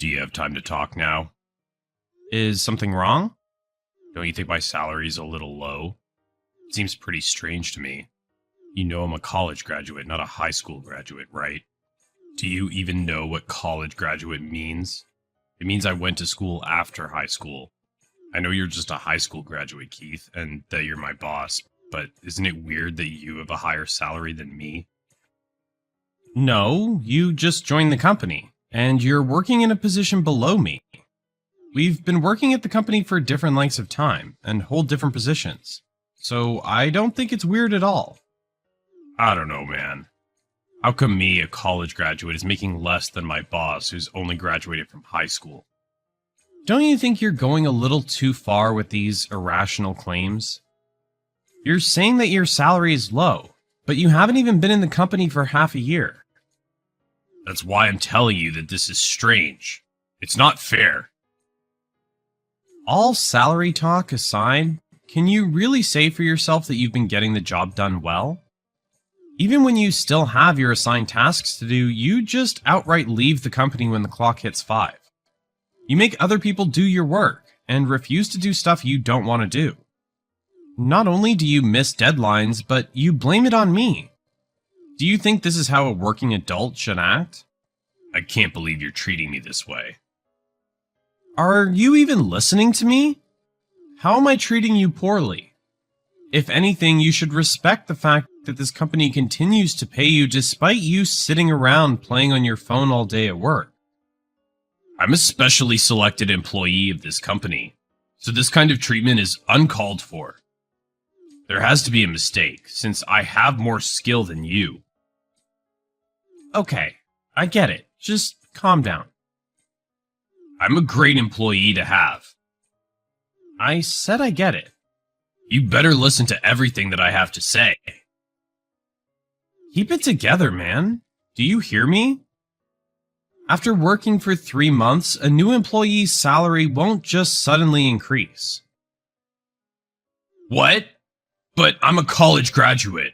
Do you have time to talk now? Is something wrong? Don't you think my salary's a little low? It seems pretty strange to me. You know I'm a college graduate, not a high school graduate, right? Do you even know what college graduate means? It means I went to school after high school. I know you're just a high school graduate, Keith, and that you're my boss, but isn't it weird that you have a higher salary than me? No, you just joined the company, and you're working in a position below me. We've been working at the company for different lengths of time and hold different positions, so I don't think it's weird at all. I don't know, man. How come me, a college graduate, is making less than my boss who's only graduated from high school? Don't you think you're going a little too far with these irrational claims? You're saying that your salary is low, but you haven't even been in the company for half a year. That's why I'm telling you that this is strange. It's not fair. All salary talk aside, can you really say for yourself that you've been getting the job done well? Even when you still have your assigned tasks to do, you just outright leave the company when the clock hits 5. You make other people do your work and refuse to do stuff you don't want to do. Not only do you miss deadlines, but you blame it on me. Do you think this is how a working adult should act? I can't believe you're treating me this way. Are you even listening to me? How am I treating you poorly? If anything, you should respect the fact that this company continues to pay you despite you sitting around playing on your phone all day at work. I'm a specially selected employee of this company, so this kind of treatment is uncalled for. There has to be a mistake, since I have more skill than you. Okay, I get it. Just calm down. I'm a great employee to have. I said I get it. You better listen to everything that I have to say. Keep it together, man. Do you hear me? After working for 3 months, a new employee's salary won't just suddenly increase. What? But I'm a college graduate.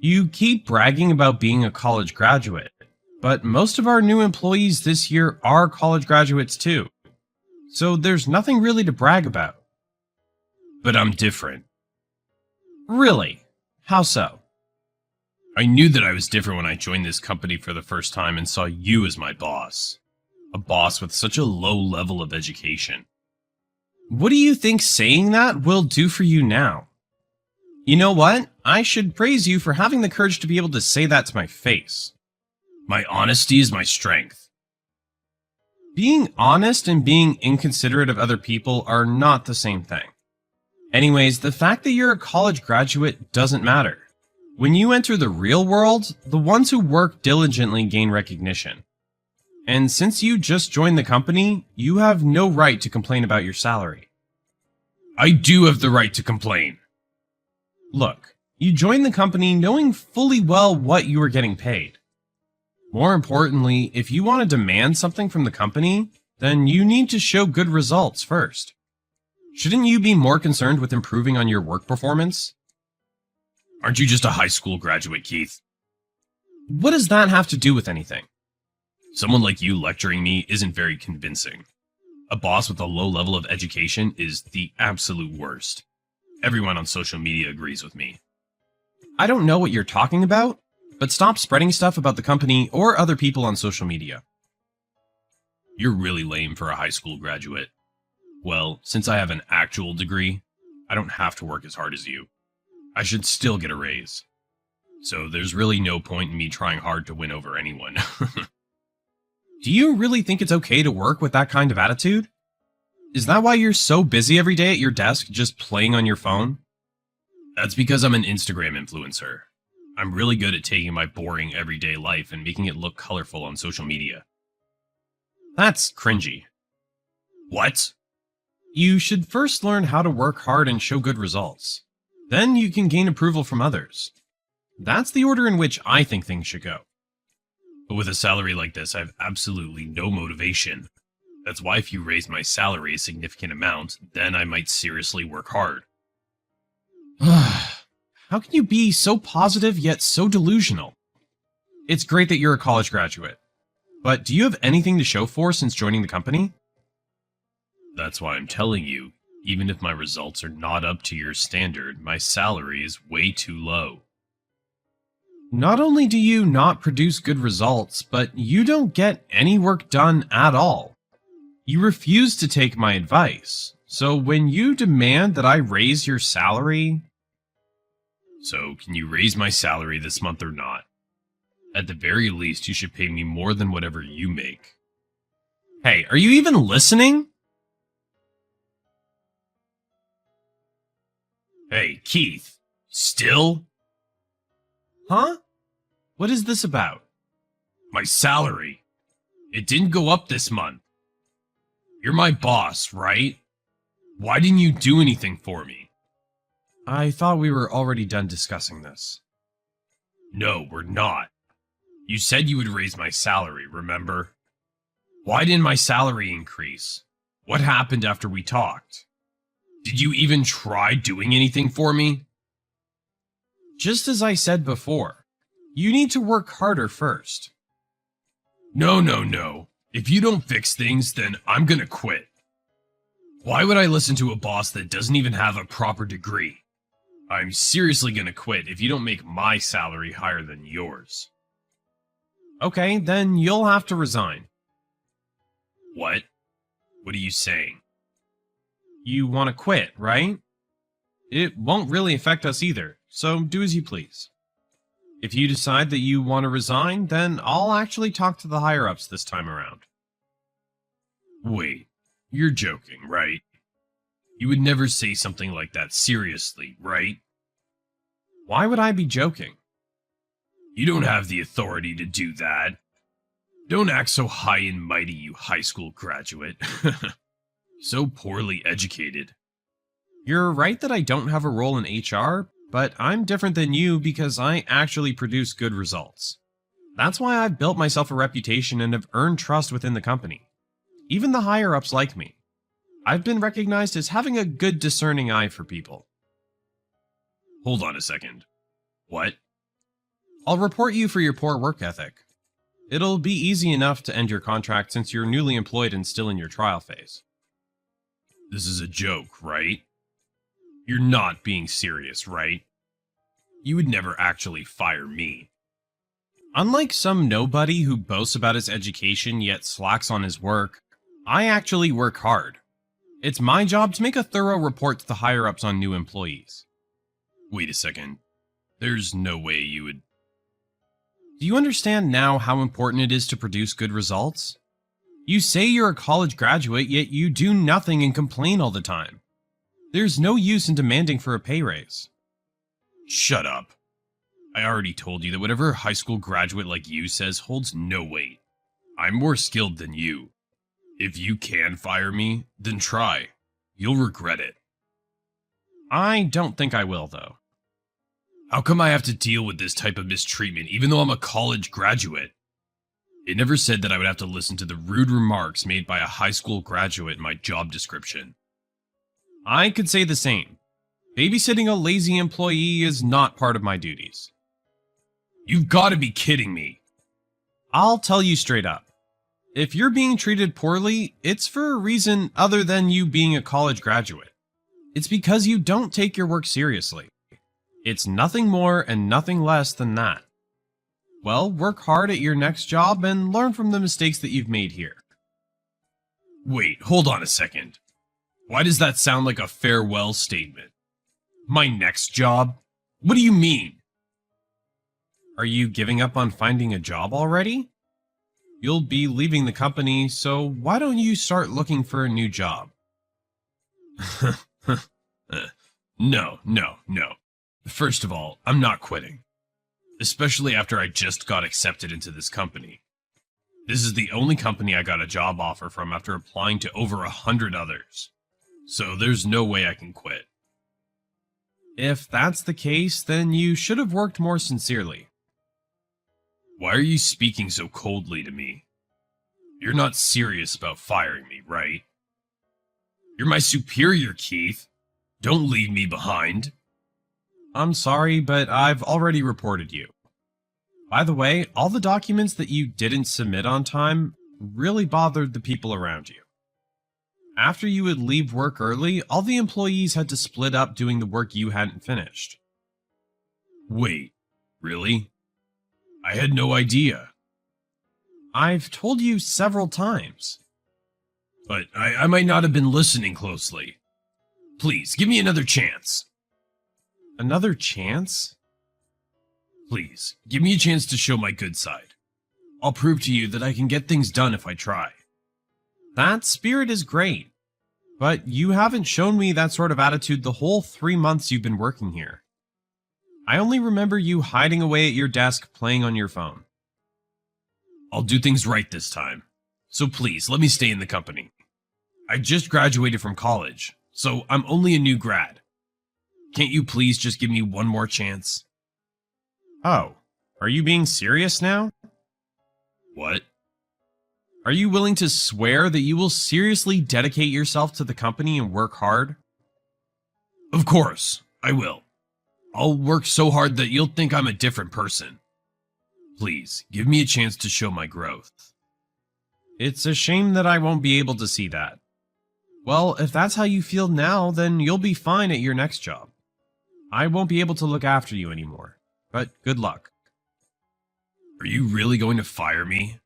You keep bragging about being a college graduate, but most of our new employees this year are college graduates too. So there's nothing really to brag about. But I'm different. Really? How so? I knew that I was different when I joined this company for the first time and saw you as my boss. A boss with such a low level of education. What do you think saying that will do for you now? You know what? I should praise you for having the courage to be able to say that to my face. My honesty is my strength. Being honest and being inconsiderate of other people are not the same thing. Anyways, the fact that you're a college graduate doesn't matter. When you enter the real world, the ones who work diligently gain recognition. And since you just joined the company, you have no right to complain about your salary. I do have the right to complain. Look, you joined the company knowing fully well what you were getting paid. More importantly, if you want to demand something from the company, then you need to show good results first. Shouldn't you be more concerned with improving on your work performance? Aren't you just a high school graduate, Keith? What does that have to do with anything? Someone like you lecturing me isn't very convincing. A boss with a low level of education is the absolute worst. Everyone on social media agrees with me. I don't know what you're talking about, but stop spreading stuff about the company or other people on social media. You're really lame for a high school graduate. Well, since I have an actual degree, I don't have to work as hard as you. I should still get a raise. So there's really no point in me trying hard to win over anyone. Do you really think it's okay to work with that kind of attitude? Is that why you're so busy every day at your desk just playing on your phone? That's because I'm an Instagram influencer. I'm really good at taking my boring everyday life and making it look colorful on social media. That's cringy. What? You should first learn how to work hard and show good results. Then you can gain approval from others. That's the order in which I think things should go. But with a salary like this, I have absolutely no motivation. That's why if you raise my salary a significant amount, then I might seriously work hard. How can you be so positive yet so delusional? It's great that you're a college graduate. But do you have anything to show for since joining the company? That's why I'm telling you, even if my results are not up to your standard, my salary is way too low. Not only do you not produce good results, but you don't get any work done at all. You refuse to take my advice. So when you demand that I raise your salary... So, can you raise my salary this month or not? At the very least, you should pay me more than whatever you make. Hey, are you even listening? Hey, Keith. Still? Huh? What is this about? My salary. It didn't go up this month. You're my boss, right? Why didn't you do anything for me? I thought we were already done discussing this. No, we're not. You said you would raise my salary, remember? Why didn't my salary increase? What happened after we talked? Did you even try doing anything for me? Just as I said before, you need to work harder first. No. If you don't fix things, then I'm gonna quit. Why would I listen to a boss that doesn't even have a proper degree? I'm seriously gonna quit if you don't make my salary higher than yours. Okay, then you'll have to resign. What? What are you saying? You want to quit, right? It won't really affect us either, so do as you please. If you decide that you want to resign, then I'll actually talk to the higher-ups this time around. Wait, you're joking, right? You would never say something like that seriously, right? Why would I be joking? You don't have the authority to do that. Don't act so high and mighty, you high school graduate. So poorly educated. You're right that I don't have a role in HR, but I'm different than you because I actually produce good results. That's why I've built myself a reputation and have earned trust within the company. Even the higher-ups like me. I've been recognized as having a good discerning eye for people. Hold on a second. What? I'll report you for your poor work ethic. It'll be easy enough to end your contract since you're newly employed and still in your trial phase. This is a joke, right? You're not being serious, right? You would never actually fire me. Unlike some nobody who boasts about his education yet slacks on his work, I actually work hard. It's my job to make a thorough report to the higher-ups on new employees. Wait a second. There's no way you would... Do you understand now how important it is to produce good results? You say you're a college graduate, yet you do nothing and complain all the time. There's no use in demanding for a pay raise. Shut up. I already told you that whatever a high school graduate like you says holds no weight. I'm more skilled than you. If you can fire me, then try. You'll regret it. I don't think I will, though. How come I have to deal with this type of mistreatment even though I'm a college graduate? It never said that I would have to listen to the rude remarks made by a high school graduate in my job description. I could say the same. Babysitting a lazy employee is not part of my duties. You've got to be kidding me. I'll tell you straight up. If you're being treated poorly, it's for a reason other than you being a college graduate. It's because you don't take your work seriously. It's nothing more and nothing less than that. Well, work hard at your next job and learn from the mistakes that you've made here. Wait, hold on a second. Why does that sound like a farewell statement? My next job? What do you mean? Are you giving up on finding a job already? You'll be leaving the company, so why don't you start looking for a new job? No. First of all, I'm not quitting. Especially after I just got accepted into this company. This is the only company I got a job offer from after applying to over 100 others. So there's no way I can quit. If that's the case, then you should have worked more sincerely. Why are you speaking so coldly to me? You're not serious about firing me, right? You're my superior, Keith. Don't leave me behind. I'm sorry, but I've already reported you. By the way, all the documents that you didn't submit on time really bothered the people around you. After you would leave work early, all the employees had to split up doing the work you hadn't finished. Wait, really? I had no idea. I've told you several times. But I might not have been listening closely. Please, give me another chance. Another chance? Please, give me a chance to show my good side. I'll prove to you that I can get things done if I try. That spirit is great, but you haven't shown me that sort of attitude the whole 3 months you've been working here. I only remember you hiding away at your desk playing on your phone. I'll do things right this time, so please let me stay in the company. I just graduated from college, so I'm only a new grad. Can't you please just give me one more chance? Oh, are you being serious now? What? Are you willing to swear that you will seriously dedicate yourself to the company and work hard? Of course, I will. I'll work so hard that you'll think I'm a different person. Please, give me a chance to show my growth. It's a shame that I won't be able to see that. Well, if that's how you feel now, then you'll be fine at your next job. I won't be able to look after you anymore, but good luck. Are you really going to fire me?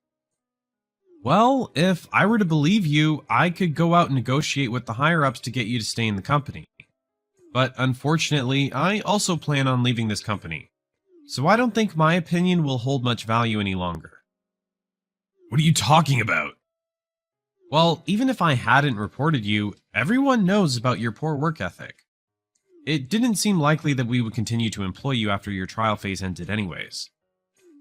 Well, if I were to believe you, I could go out and negotiate with the higher-ups to get you to stay in the company. But unfortunately, I also plan on leaving this company, so I don't think my opinion will hold much value any longer. What are you talking about? Well, even if I hadn't reported you, everyone knows about your poor work ethic. It didn't seem likely that we would continue to employ you after your trial phase ended anyways.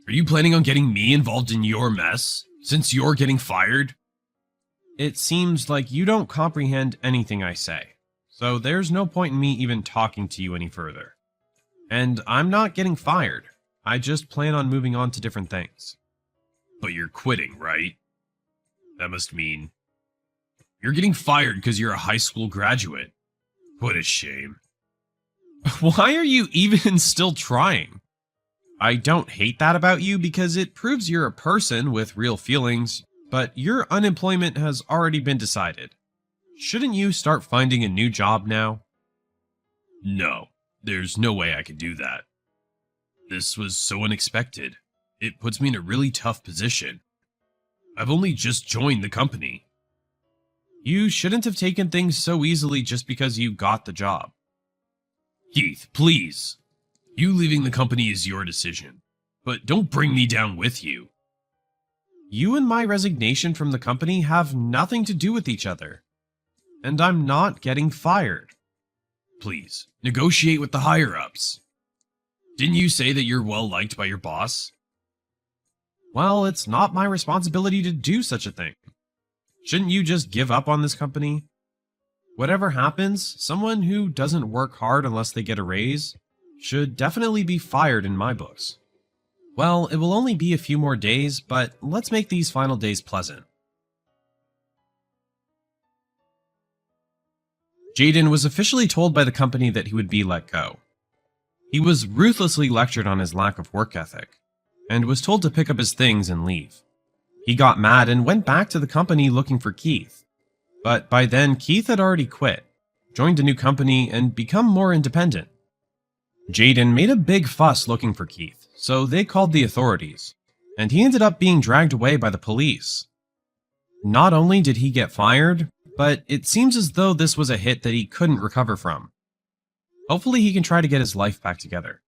Are you planning on getting me involved in your mess, since you're getting fired? It seems like you don't comprehend anything I say, so there's no point in me even talking to you any further. And I'm not getting fired. I just plan on moving on to different things. But you're quitting, right? That must mean you're getting fired because you're a high school graduate. What a shame. Why are you even still trying? I don't hate that about you because it proves you're a person with real feelings, but your unemployment has already been decided. Shouldn't you start finding a new job now? No, there's no way I could do that. This was so unexpected. It puts me in a really tough position. I've only just joined the company. You shouldn't have taken things so easily just because you got the job. Keith, please. You leaving the company is your decision, but don't bring me down with you. You and my resignation from the company have nothing to do with each other, and I'm not getting fired. Please, negotiate with the higher-ups. Didn't you say that you're well liked by your boss? Well, it's not my responsibility to do such a thing. Shouldn't you just give up on this company? Whatever happens, someone who doesn't work hard unless they get a raise should definitely be fired in my books. Well, it will only be a few more days, but let's make these final days pleasant. Jaden was officially told by the company that he would be let go. He was ruthlessly lectured on his lack of work ethic, and was told to pick up his things and leave. He got mad and went back to the company looking for Keith. But by then, Keith had already quit, joined a new company, and become more independent. Jaden made a big fuss looking for Keith, so they called the authorities, and he ended up being dragged away by the police. Not only did he get fired, but it seems as though this was a hit that he couldn't recover from. Hopefully he can try to get his life back together.